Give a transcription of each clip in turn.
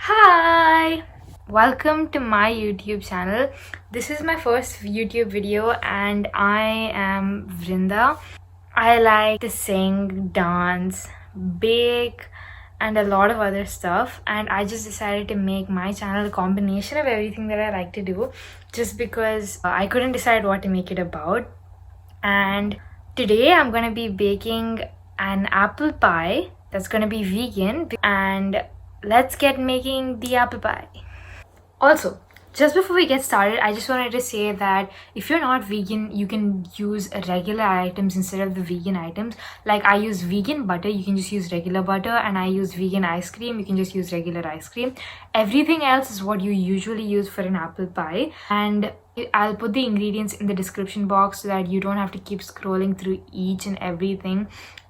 Hi! Welcome to my YouTube channel. This is my first YouTube video and I am Vrinda. I like to sing, dance, bake, and a lot of other stuff, and I just decided to make my channel a combination of everything that I like to do just because I couldn't decide what to make it about. And today I'm gonna be baking an apple pie that's gonna be vegan, and let's get making the apple pie. Also, just before we get started, I just wanted to say that if you're not vegan, you can use regular items instead of the vegan items. Like I use vegan butter, you can just use regular butter, and I use vegan ice cream, you can just use regular ice cream. Everything else is what you usually use for an apple pie, and I'll put the ingredients in the description box so that you don't have to keep scrolling through each and everything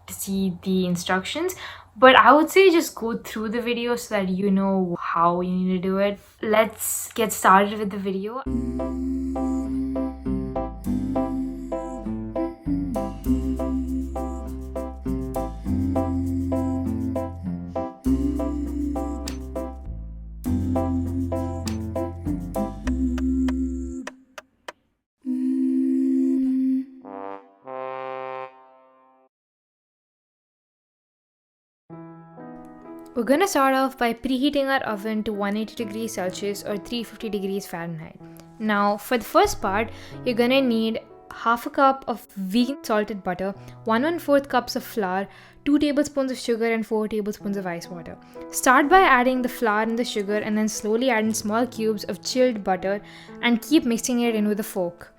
to see the instructions. But I would say just go through the video so that you know how you need to do it. Let's get started with the video. We're gonna start off by preheating our oven to 180 degrees Celsius or 350 degrees Fahrenheit. Now, for the first part, you're gonna need half a cup of vegan salted butter, 1/4 cups of flour, 2 tablespoons of sugar, and 4 tablespoons of ice water. Start by adding the flour and the sugar, and then slowly add in small cubes of chilled butter and keep mixing it in with a fork.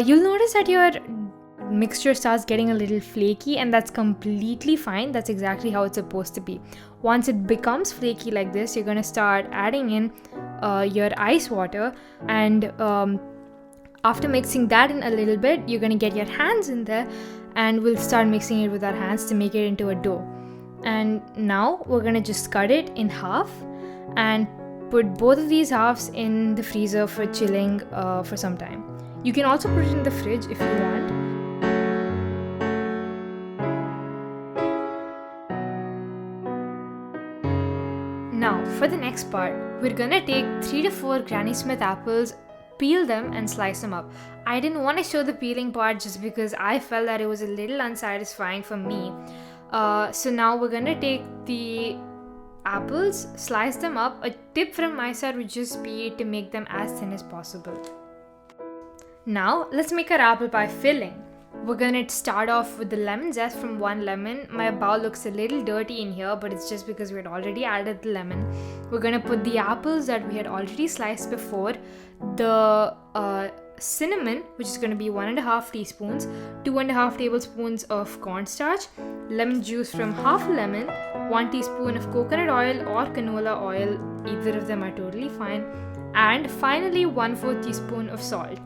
You'll notice that your mixture starts getting a little flaky, and that's completely fine. That's exactly how it's supposed to be. Once it becomes flaky like this, you're gonna start adding in your ice water, and after mixing that in a little bit, you're gonna get your hands in there, and we'll start mixing it with our hands to make it into a dough. And now we're gonna just cut it in half and put both of these halves in the freezer for chilling for some time. You can also put it in the fridge if you want. Now, for the next part, we're gonna take 3 to 4 Granny Smith apples, peel them, and slice them up. I didn't want to show the peeling part just because I felt that it was a little unsatisfying for me. So now we're gonna take the apples, slice them up. A tip from my side would just be to make them as thin as possible. Now, let's make our apple pie filling. We're gonna start off with the lemon zest from 1 lemon. My bowl looks a little dirty in here, but it's just because we had already added the lemon. We're gonna put the apples that we had already sliced before, the cinnamon, which is gonna be 1.5 teaspoons, 2.5 tablespoons of cornstarch, lemon juice from half a lemon, 1 teaspoon of coconut oil or canola oil, either of them are totally fine, and finally 1/4 teaspoon of salt.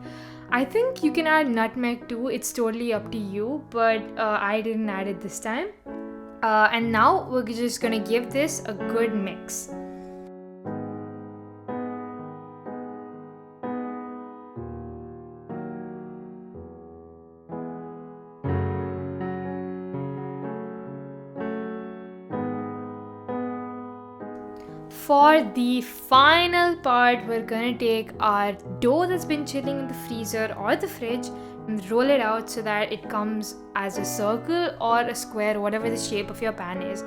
I think you can add nutmeg too, it's totally up to you, but I didn't add it this time. And now we're just gonna give this a good mix. For the final part, we're gonna take our dough that's been chilling in the freezer or the fridge and roll it out so that it comes as a circle or a square, whatever the shape of your pan is.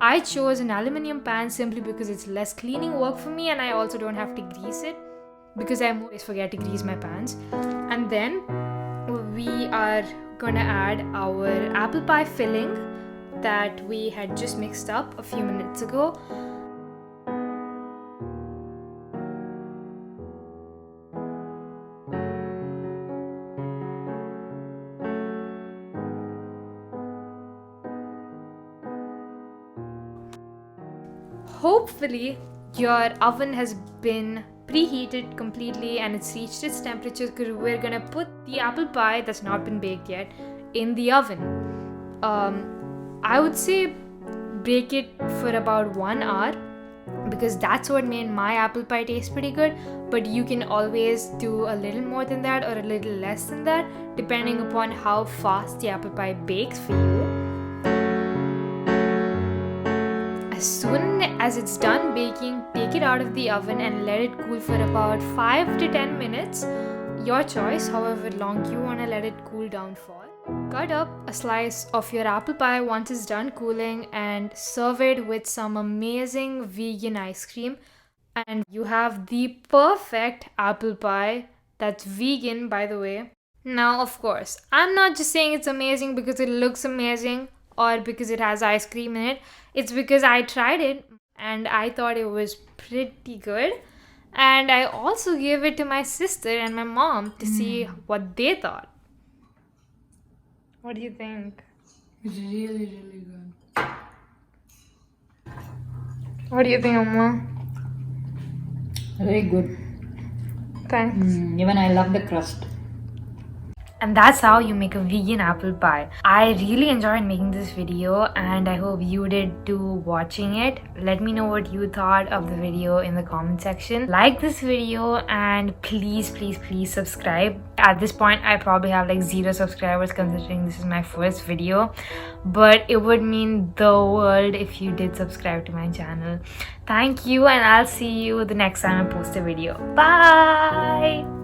I chose an aluminum pan simply because it's less cleaning work for me, and I also don't have to grease it because I always forget to grease my pans. And then we are gonna add our apple pie filling that we had just mixed up a few minutes ago. Hopefully your oven has been preheated completely and it's reached its temperature, because we're gonna put the apple pie that's not been baked yet in the oven. I would say bake it for about 1 hour, because that's what made my apple pie taste pretty good, but you can always do a little more than that or a little less than that depending upon how fast the apple pie bakes for you. As soon as it's done baking, take it out of the oven and let it cool for about 5 to 10 minutes. Your choice, however long you want to let it cool down for. Cut up a slice of your apple pie once it's done cooling and serve it with some amazing vegan ice cream. And you have the perfect apple pie that's vegan, by the way. Now, of course, I'm not just saying it's amazing because it looks amazing or because it has ice cream in it. It's because I tried it and I thought it was pretty good. And I also gave it to my sister and my mom to see what they thought. What do you think? It's really, really good. What do you think, Amma? Very good. Thanks. Even I love the crust. And that's how you make a vegan apple pie. I really enjoyed making this video and I hope you did too watching it. Let me know what you thought of the video in the comment section. Like this video and please subscribe. At this point I probably have like 0 subscribers considering this is my first video, but it would mean the world if you did subscribe to my channel. Thank you, and I'll see you the next time I post a video. Bye!